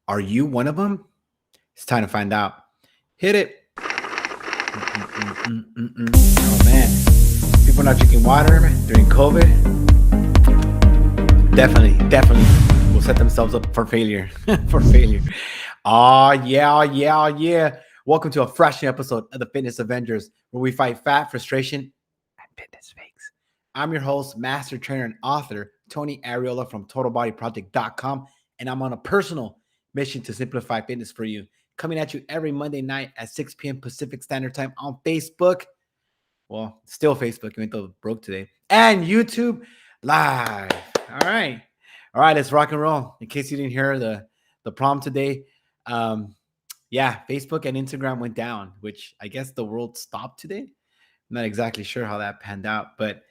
Are you one of them? It's time to find out. Hit it. Oh man, people not drinking water during COVID. Definitely will set themselves up for failure. For failure. Yeah. Welcome to a fresh new episode of the Fitness Avengers, where we fight fat, frustration, and fitness fakes. I'm your host, master trainer, and author, Tony Arreola from TotalBodyProject.com, and I'm on a personal mission to simplify fitness for you. Coming at you every Monday night at 6 p.m. Pacific Standard Time on Facebook. Well, still Facebook, even though it broke today. And YouTube live. All right. All right, let's rock and roll. In case you didn't hear the prompt today, yeah, Facebook and Instagram went down, which I guess the world stopped today. I'm not exactly sure how that panned out, but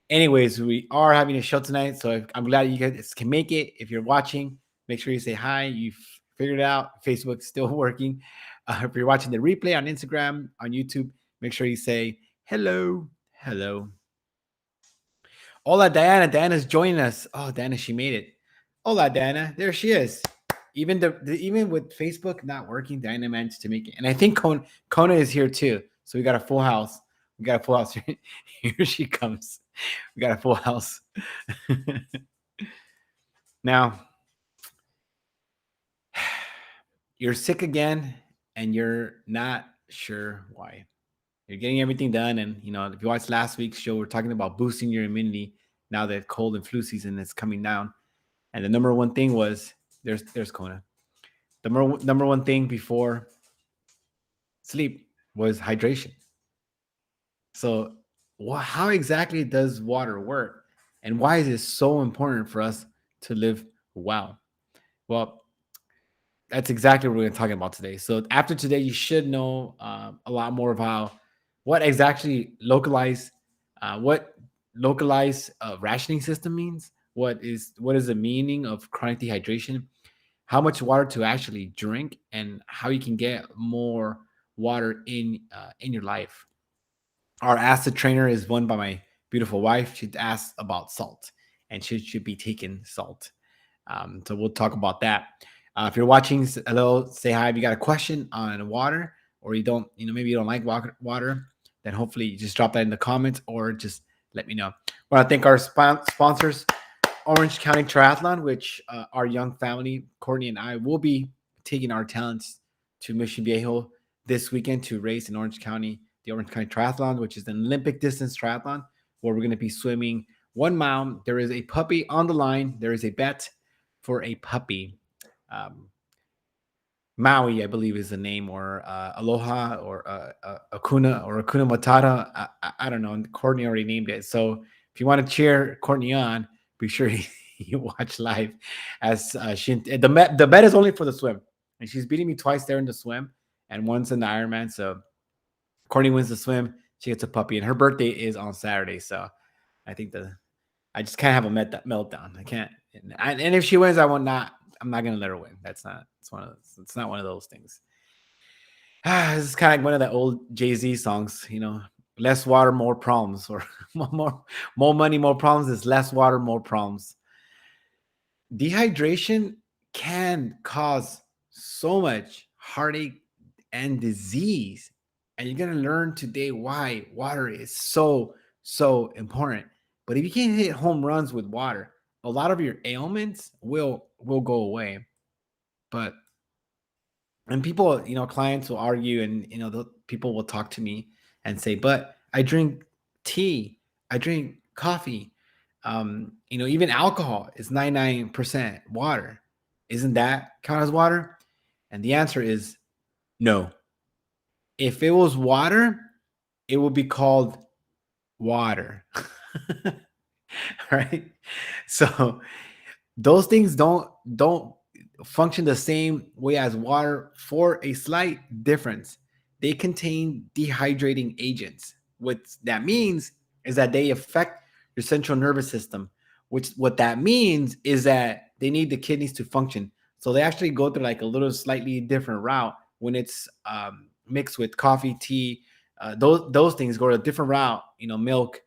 anyways, we are having a show tonight, so I'm glad you guys can make it. If you're watching, make sure you say hi. You've figured it out. Facebook's still working. If you're watching the replay on Instagram, on YouTube, make sure you say hello. Hola, Diana. Diana's joining us. Oh, Diana, she made it. Hola, Diana. There she is. Even even with Facebook not working, Diana managed to make it. And I think Kona is here too. So we got a full house. Here she comes. We got a full house. Now, you're sick again and you're not sure why. You're getting everything done. And, if you watched last week's show, we're talking about boosting your immunity now that cold and flu season is coming down. And the number one thing was, there's Kona. The number one thing before sleep was hydration. So how exactly does water work? And why is it so important for us to live well? Well, that's exactly what we're going to talk about today. So after today, you should know a lot more about what exactly what localized rationing system means. What is the meaning of chronic dehydration? How much water to actually drink, and how you can get more water in your life. Our acid trainer is won by my beautiful wife. She asked about salt, and she should be taking salt. So we'll talk about that. If you're watching, hello, say hi. If you got a question on water, or you don't, maybe you don't like water, then hopefully you just drop that in the comments, or just let me know. I want to thank our sponsors, Orange County Triathlon, which our young family, Courtney and I, will be taking our talents to Mission Viejo this weekend to race in Orange County, the Orange County Triathlon, which is an Olympic distance triathlon, where we're going to be swimming 1 mile. There is a puppy on the line. There is a bet for a puppy. Maui, I believe, is the name, or Aloha, or Akuna Matata. I don't know. Courtney already named it. So if you want to cheer Courtney on, be sure you watch live. As the bet is only for the swim, and she's beating me twice there in the swim and once in the Ironman. So Courtney wins the swim, she gets a puppy, and her birthday is on Saturday. So I think I just can't have a meltdown. I can't. And if she wins, I'm not gonna let her win. It's not one of those things. This is kind of like one of the old Jay-Z songs, less water, more problems, or more money, more problems. Is less water, more problems. Dehydration can cause so much heartache and disease. And you're going to learn today why water is so important. But if you can't hit home runs with water, a lot of your ailments will go away. And people, clients will argue, and the people will talk to me and say, but I drink tea, I drink coffee, even alcohol is 99% water. Isn't that count as water? And the answer is no. If it was water, it would be called water. Right? So those things don't function the same way as water, for a slight difference. They contain dehydrating agents. What that means is that they affect your central nervous system, which what that means is that they need the kidneys to function. So they actually go through like a little slightly different route when it's mixed with coffee, tea. Those things go a different route. Milk,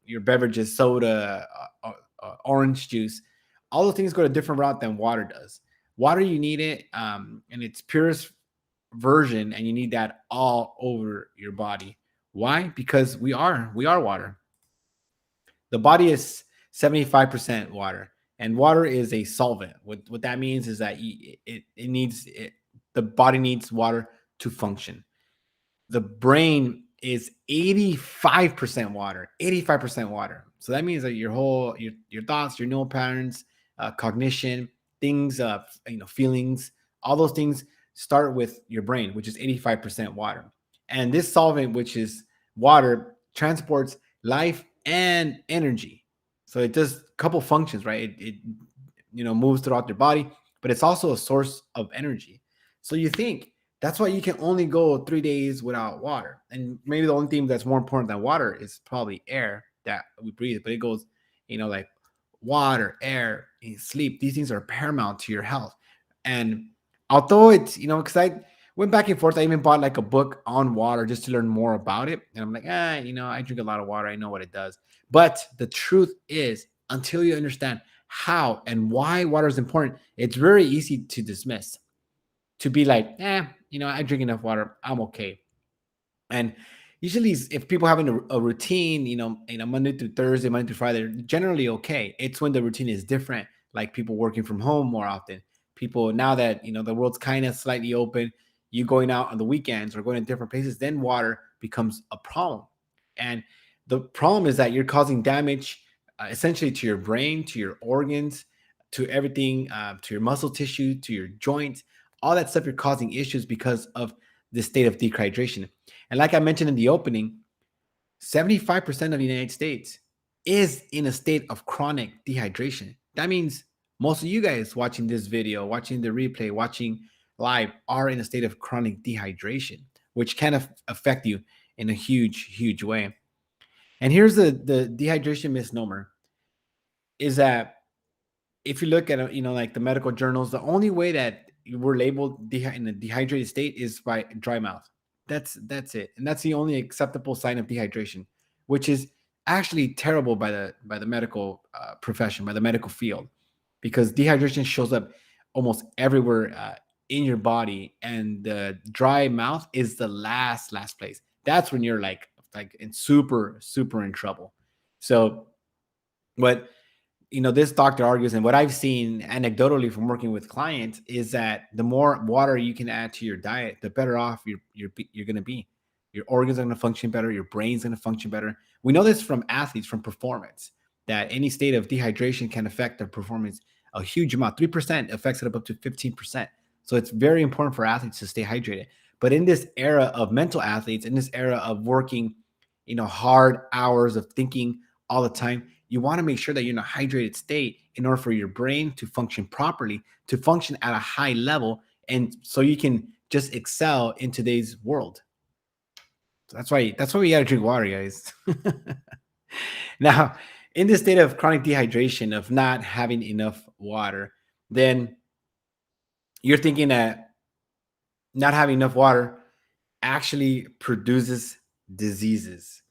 your beverages, soda, orange juice. All those things go a different route than water does. Water, you need it in its purest version, and you need that all over your body. Why? Because we are water. The body is 75% water, and water is a solvent. What that means is that it needs the body needs water to function. The brain is 85% water, 85% water. So that means that your thoughts, your neural patterns, cognition, things, feelings, all those things start with your brain, which is 85% water. And this solvent, which is water, transports life and energy. So it does a couple functions, right? It moves throughout your body, but it's also a source of energy. So you think that's why you can only go 3 days without water. And maybe the only thing that's more important than water is probably air that we breathe. But it goes, like water, air, sleep. These things are paramount to your health. And although it's, because I went back and forth, I even bought like a book on water just to learn more about it. And I'm like, I drink a lot of water. I know what it does. But the truth is, until you understand how and why water is important, it's very easy to dismiss, to be like, I drink enough water, I'm okay. And usually, if people having a routine, Monday through Thursday, Monday through Friday, they're generally okay. It's when the routine is different, like people working from home more often. People now that the world's kind of slightly open, you going out on the weekends or going to different places, then water becomes a problem. And the problem is that you're causing damage, essentially to your brain, to your organs, to everything, to your muscle tissue, to your joints, all that stuff. You're causing issues because of this state of dehydration. And like I mentioned in the opening, 75% of the United States is in a state of chronic dehydration. That means most of you guys watching this video, watching the replay, watching live are in a state of chronic dehydration, which can affect you in a huge, huge way. And here's the dehydration misnomer is that if you look at like the medical journals, the only way that we're labeled in a dehydrated state is by dry mouth. That's it, and that's the only acceptable sign of dehydration, which is actually terrible by the medical profession, by the medical field, because dehydration shows up almost everywhere in your body, and the dry mouth is the last place. That's when you're like in super in trouble. So what this doctor argues, and what I've seen anecdotally from working with clients, is that the more water you can add to your diet, the better off you're going to be. Your organs are going to function better. Your brain's going to function better. We know this from athletes, from performance, that any state of dehydration can affect their performance a huge amount. 3% affects it up to 15%. So it's very important for athletes to stay hydrated. But in this era of mental athletes, in this era of working, hard hours of thinking all the time, you want to make sure that you're in a hydrated state in order for your brain to function properly, to function at a high level, and so you can just excel in today's world. So that's why we got to drink water, guys. Now, in this state of chronic dehydration, of not having enough water, then you're thinking that not having enough water actually produces diseases.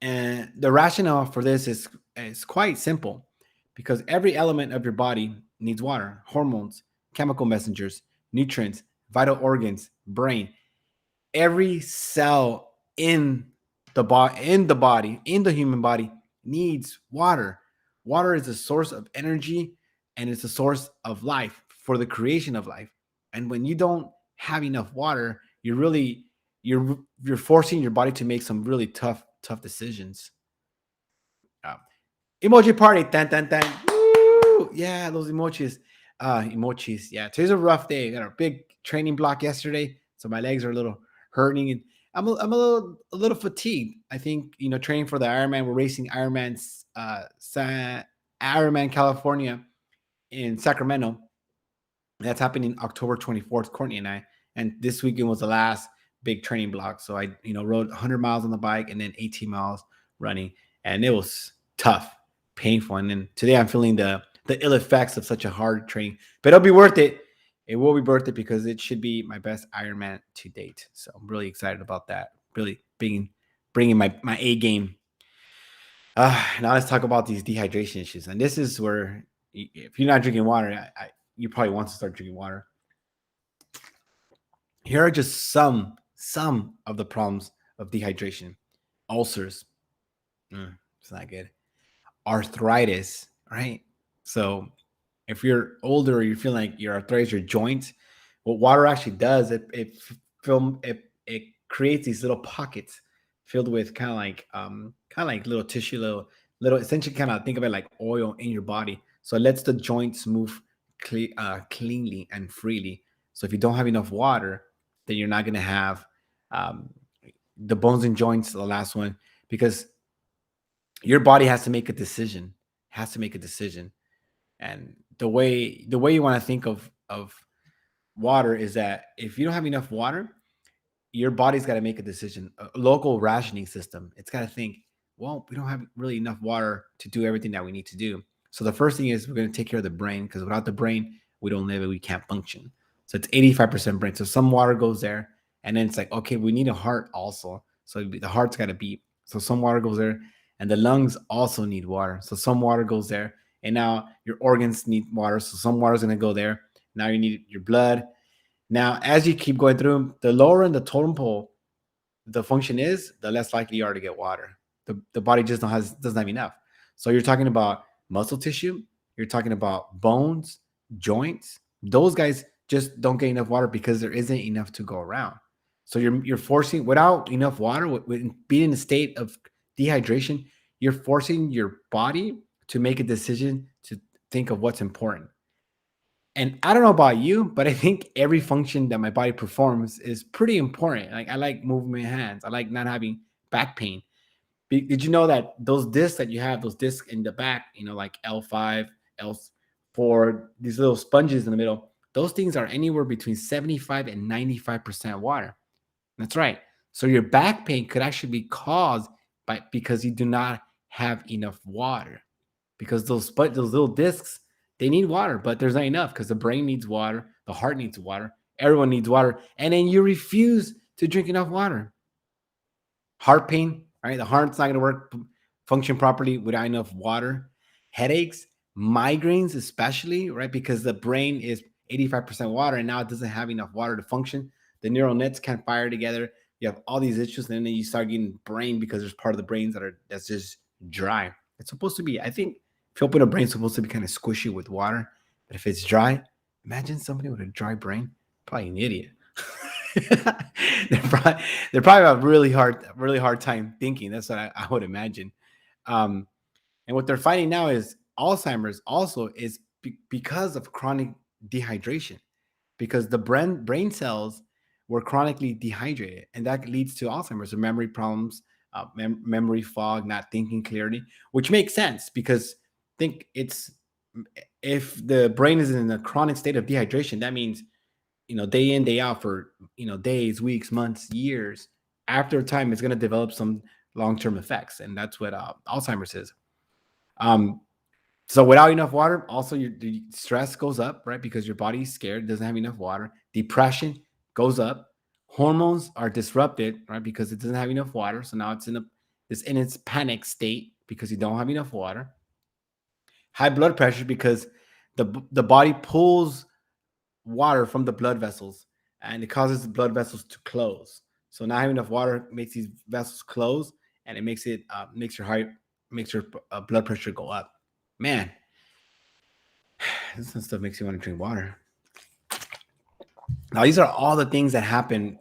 And the rationale for this is quite simple, because every element of your body needs water: hormones, chemical messengers, nutrients, vital organs, brain. Every cell in the human body needs water. Water is a source of energy, and it's a source of life, for the creation of life. And when you don't have enough water, you're forcing your body to make some really tough decisions. Uh, Emoji party. Tan, tan, tan. Woo! Yeah, those emojis. Emojis. Yeah, today's a rough day. Got a big training block yesterday, so my legs are a little hurting, and I'm a little fatigued. I think training for the Ironman. We're racing Ironman California in Sacramento. That's happening October 24th, Courtney and I. And this weekend was the last big training block. So I, rode 100 miles on the bike and then 18 miles running. And it was tough, painful. And then today I'm feeling the ill effects of such a hard training. But it'll be worth it. It will be worth it, because it should be my best Ironman to date. So I'm really excited about that. Really bringing my A game. Now let's talk about these dehydration issues. And this is where, if you're not drinking water, you probably want to start drinking water. Here are just some of the problems of dehydration: ulcers, it's not good. Arthritis, right? So if you're older or you feel like your arthritis, your joints, what water actually does, it creates these little pockets filled with kind of like little tissue, little essentially kind of think of it like oil in your body. So it lets the joints move cleanly and freely. So if you don't have enough water, then you're not gonna have um, the bones and joints, the last one, because your body has to make a decision, has to make a decision. And the way you want to think of water is that if you don't have enough water, your body's got to make a decision, a local rationing system. It's got to think, well, we don't have really enough water to do everything that we need to do. So the first thing is we're going to take care of the brain, because without the brain, we don't live, we can't function. So it's 85% brain. So some water goes there. And then it's like, okay, we need a heart also. So the heart's got to beat. So some water goes there. And the lungs also need water. So some water goes there. And now your organs need water. So some water is going to go there. Now you need your blood. Now, as you keep going through, the lower in the totem pole the function is, the less likely you are to get water. The body just doesn't have enough. So you're talking about muscle tissue, you're talking about bones, joints. Those guys just don't get enough water because there isn't enough to go around. So you're forcing, without enough water, being in a state of dehydration, you're forcing your body to make a decision to think of what's important. And I don't know about you, but I think every function that my body performs is pretty important. Like I like moving my hands. I like not having back pain. Did you know that those discs that you have, those discs in the back, like L5, L4, these little sponges in the middle, those things are anywhere between 75 and 95% water. That's right. So your back pain could actually be caused because you do not have enough water, because those little discs, they need water, but there's not enough because the brain needs water, the heart needs water, everyone needs water, and then you refuse to drink enough water. Heart pain, right? The heart's not going to function properly without enough water. Headaches, migraines, especially, right? Because the brain is 85% water and now it doesn't have enough water to function. The neural nets can't fire together. You have all these issues, and then you start getting brain because there's part of the brains that's just dry. It's supposed to be, I think, if you open a brain, it's supposed to be kind of squishy with water. But if it's dry, imagine somebody with a dry brain, probably an idiot. they're probably a really hard time thinking. That's what I would imagine. Um, and what they're finding now is Alzheimer's also is because of chronic dehydration, because the brain cells were chronically dehydrated, and that leads to Alzheimer's, so memory problems, memory fog, not thinking clearly, which makes sense because think it's if the brain is in a chronic state of dehydration, that means day in day out for days, weeks, months, years. After a time, it's going to develop some long-term effects, and that's what Alzheimer's is. Um, so without enough water, also the stress goes up, right? Because your body's scared, doesn't have enough water. Depression goes up. Hormones are disrupted, right? Because it doesn't have enough water. So now it's in its panic state because you don't have enough water. High blood pressure because the body pulls water from the blood vessels, and it causes the blood vessels to close. So not having enough water makes these vessels close, and it makes your heart, makes your blood pressure go up. Man, this stuff makes you want to drink water. Now these are all the things that happen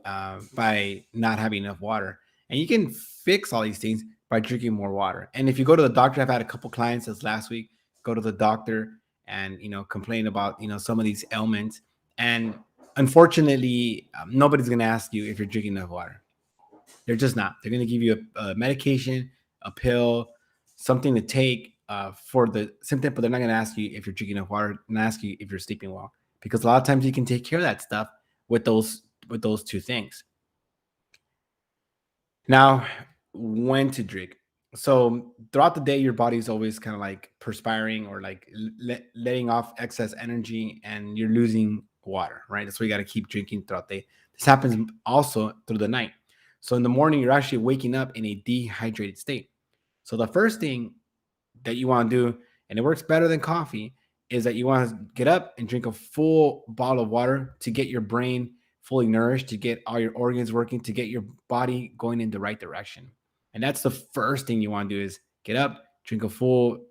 by not having enough water, and you can fix all these things by drinking more water. And if you go to the doctor, I've had a couple clients this last week go to the doctor and complain about some of these ailments, and unfortunately, nobody's going to ask you if you're drinking enough water. They're just not. They're going to give you a medication, a pill, something to take for the symptom, but they're not going to ask you if you're drinking enough water and ask you if you're sleeping well, because a lot of times you can take care of that stuff with those two things. Now, when to drink. So throughout the day, your body's always kind of like perspiring or like letting off excess energy, and you're losing water, right? That's why you got to keep drinking throughout the day. This happens also through the night. So in the morning, you're actually waking up in a dehydrated state. So the first thing that you want to do, and it works better than coffee, is that you want to get up and drink a full bottle of water to get your brain fully nourished, to get all your organs working, to get your body going in the right direction. And that's the first thing you want to do is get up, drink a full,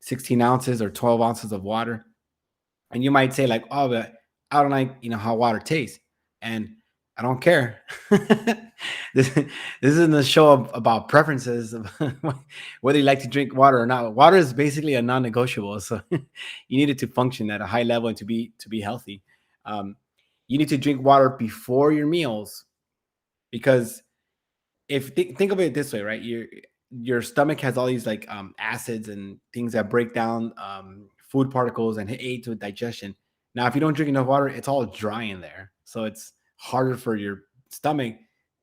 16 ounces or 12 ounces of water. And you might say, like, oh, but I don't like, how water tastes. And I don't care. this isn't a show about preferences of whether you like to drink water or not. Water is basically a non-negotiable. So you need it to function at a high level and to be healthy. Um, you need to drink water before your meals because if think of it this way, right? Your stomach has all these like acids and things that break down food particles and aid to digestion. Now, if you don't drink enough water, it's all dry in there, so it's harder for your stomach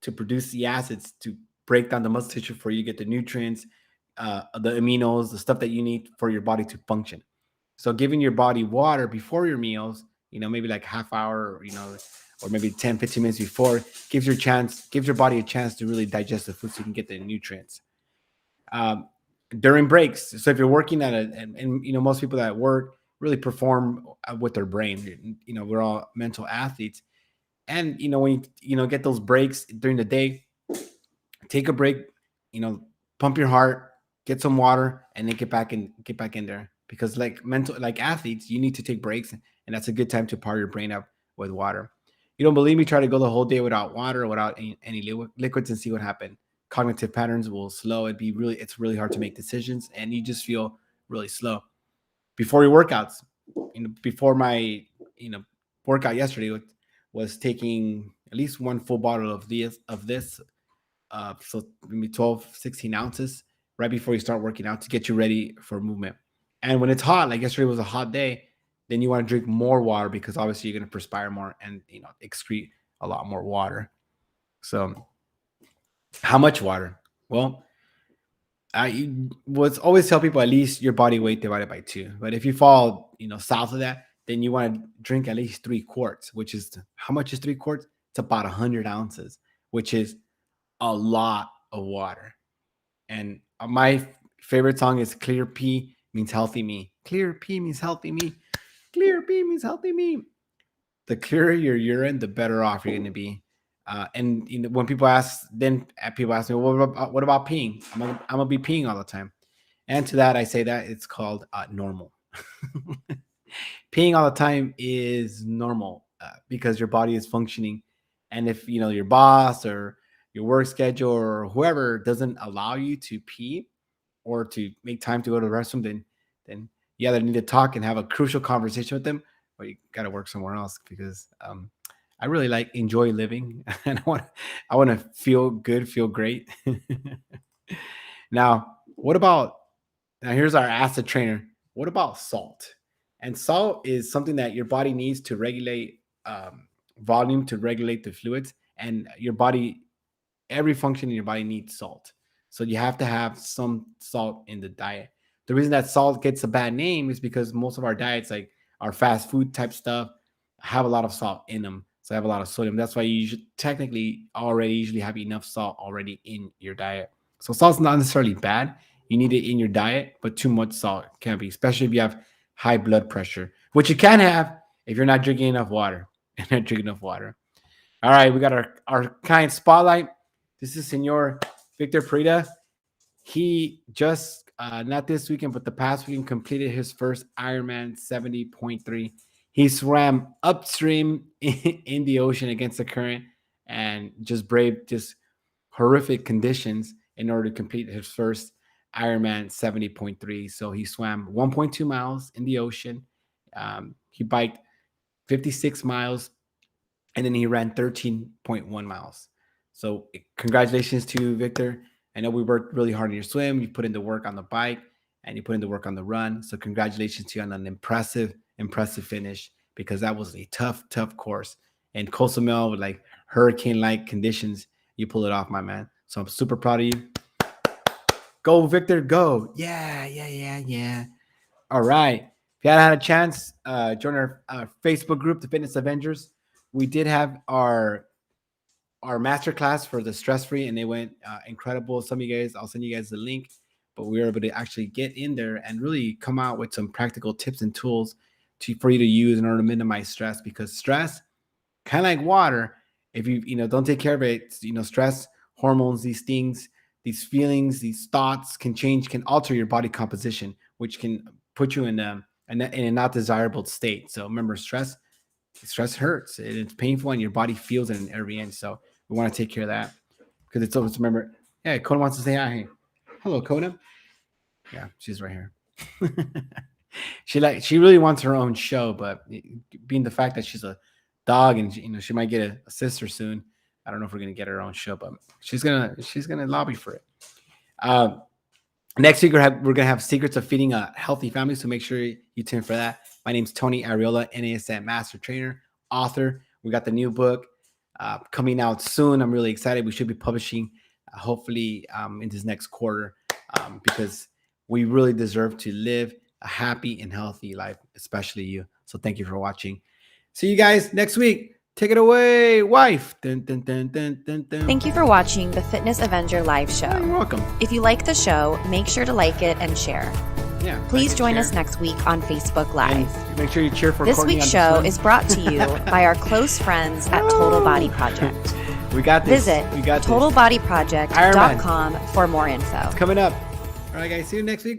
to produce the acids to break down the muscle tissue for you to get the nutrients, the aminos, the stuff that you need for your body to function. So giving your body water before your meals, maybe like half hour, or maybe 10, 15 minutes before, gives your body a chance to really digest the food so you can get the nutrients. Um, During breaks. So if you're working at and most people that work really perform with their brain. We're all mental athletes. And when get those breaks during the day, take a break, pump your heart, get some water, and then get back in there. Because like athletes, you need to take breaks, and that's a good time to power your brain up with water. You don't believe me? Try to go the whole day without water or without any liquids and see what happens. Cognitive patterns will slow. It's really hard to make decisions, and you just feel really slow. Before your workouts, before my workout yesterday was taking at least one full bottle of this, so maybe 12, 16 ounces right before you start working out to get you ready for movement. And when it's hot, like yesterday was a hot day, then you want to drink more water because obviously you're going to perspire more and excrete a lot more water. So how much water? Well, I would always tell people at least your body weight divided by two. But if you fall, south of that, then you want to drink at least 3 quarts, which is how much is 3 quarts? It's about 100 ounces, which is a lot of water. And my favorite song is Clear P Means Healthy Me. Clear P means healthy me. Clear P means healthy me. The clearer your urine, the better off you're going to be. And when people ask me, well, what about peeing? I'm gonna be peeing all the time. And to that, I say that it's called normal. Peeing all the time is normal because your body is functioning. And if your boss or your work schedule or whoever doesn't allow you to pee or to make time to go to the restroom, then you either need to talk and have a crucial conversation with them, or you got to work somewhere else because I really enjoy living and I want to feel good, feel great. Now, here's our acid trainer. What about salt? And salt is something that your body needs to regulate volume, to regulate the fluids, and your body, every function in your body needs salt. So you have to have some salt in the diet. The reason that salt gets a bad name is because most of our diets, like our fast food type stuff, have a lot of salt in them. So have a lot of sodium. That's why you should technically already usually have enough salt already in your diet. So salt's not necessarily bad. You need it in your diet, but too much salt can be, especially if you have high blood pressure, which you can have if you're not drinking enough water. And not drinking enough water. All right, we got our kind spotlight. This is Senor Victor Prida. He just, not this weekend, but the past weekend, completed his first Ironman 70.3. He swam upstream in the ocean against the current and just braved just horrific conditions in order to complete his first Ironman 70.3. So he swam 1.2 miles in the ocean. He biked 56 miles, and then he ran 13.1 miles. So congratulations to you, Victor. I know we worked really hard on your swim. You put in the work on the bike and you put in the work on the run. So congratulations to you on an impressive finish, because that was a tough course. And Cozumel with like hurricane-like conditions, you pull it off, my man. So I'm super proud of you. Go, Victor, go. Yeah. All right. If you hadn't had a chance, join our Facebook group, the Fitness Avengers. We did have our masterclass for the stress free, and they went incredible. Some of you guys, I'll send you guys the link. but we were able to actually get in there and really come out with some practical tips and tools for you to use in order to minimize stress, because stress, kind of like water, if you don't take care of it, stress hormones, these things, these feelings, these thoughts can alter your body composition, which can put you in a not desirable state. So remember, stress hurts, and it's painful, and your body feels it in every inch. So we want to take care of that, because it's always, remember, yeah, Coda wants to say hi. Hello, Coda. Yeah, she's right here. She really wants her own show, but being the fact that she's a dog, and she might get a sister soon, I don't know if we're gonna get her own show, but she's gonna lobby for it. Next week we're gonna have secrets of feeding a healthy family, so make sure you tune for that. My name's Tony Arreola, NASM Master Trainer, author. We got the new book coming out soon. I'm really excited. We should be publishing hopefully in this next quarter, because we really deserve to live a happy and healthy life, especially you. So thank you for watching. See you guys next week. Take it away, wife. Dun, dun, dun, dun, dun, dun. Thank you for watching the Fitness Avenger live show. Oh, you're welcome. If you like the show, make sure to like it and share. Yeah. Please join us next week on Facebook Live. And make sure you cheer for This Courtney week's on the show swim. is brought to you by our close friends at Total Body Project. We got this. Visit we got totalbodyproject.com for more info. It's coming up. All right, guys. See you next week.